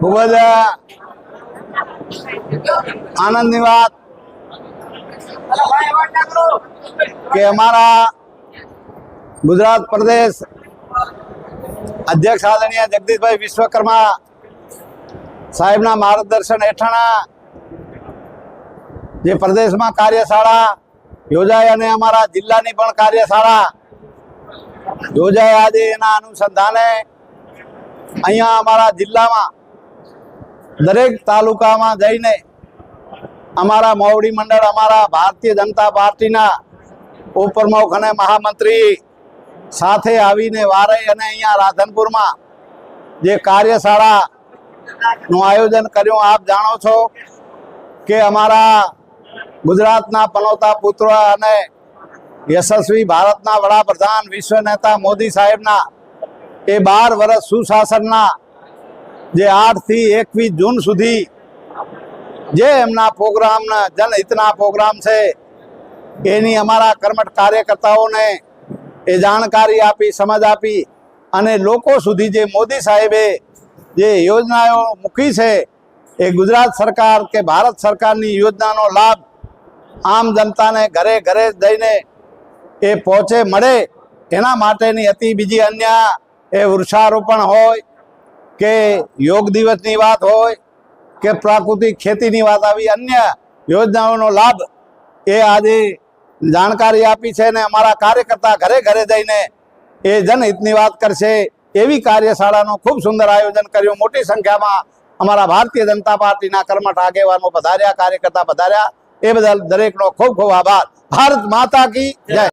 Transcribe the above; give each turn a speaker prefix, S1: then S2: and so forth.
S1: ખૂબ જ આનંદની વાત કે અમારા ગુજરાત પ્રદેશ અધ્યક્ષ આદરણીય જગદીશભાઈ વિશ્વકર્મા સાહેબના માર્ગદર્શન હેઠળ જે પ્રદેશમાં કાર્યશાળા યોજાય અને અમારા જિલ્લાની પણ કાર્યશાળા યોજાય આજે એના અનુસંધાને અહીંયા અમારા જિલ્લામાં દરેક તાલુકામાં જઈને અમારા મોવડી મંડળ અમારા ભારતીય જનતા પાર્ટીના ઉપપ્રમુખ અને મહામંત્રી સાથે આવીને વારઈ અને અહીંયા રાધનપુરમાં જે કાર્યશાળાનું આયોજન કર્યું આપ જાણો છો કે અમારા ગુજરાતના પનોતા પુત્ર અને યશસ્વી ભારતના વડાપ્રધાન વિશ્વ નેતા મોદી સાહેબના એ 12 વર્ષ સુશાસનના જે 8 થી 21 જૂન સુધી જે એમના પ્રોગ્રામના જનહિતના પ્રોગ્રામ છે એની અમારા કર્મઠ કાર્યકર્તાઓને એ જાણકારી આપી સમજ આપી અને લોકો સુધી જે મોદી સાહેબે જે યોજનાઓ મૂકી છે એ ગુજરાત સરકાર કે ભારત સરકારની યોજનાનો લાભ આમ જનતાને ઘરે ઘરે જઈને એ પહોંચે મળે એના માટેની હતી। બીજી અન્ય એ વૃક્ષારોપણ હોય કે યોગ દિવસની વાત હોય કે પ્રાકૃતિક ખેતીની વાત આવી અન્ય યોજનાઓનો લાભ એ આજે જાણકારી આપી છે ને અમારા કાર્યકર્તા ઘરે ઘરે જઈને એ જનહિતની વાત કરશે એવી કાર્યશાળાનું ખૂબ સુંદર આયોજન કર્યું। મોટી સંખ્યામાં અમારા ભારતીય જનતા પાર્ટીના કર્મઠ આગેવાનો પધાર્યા, કાર્યકર્તા પધાર્યા, એ બદલ દરેકનો ખૂબ ખૂબ આભાર। ભારત માતા કી જય।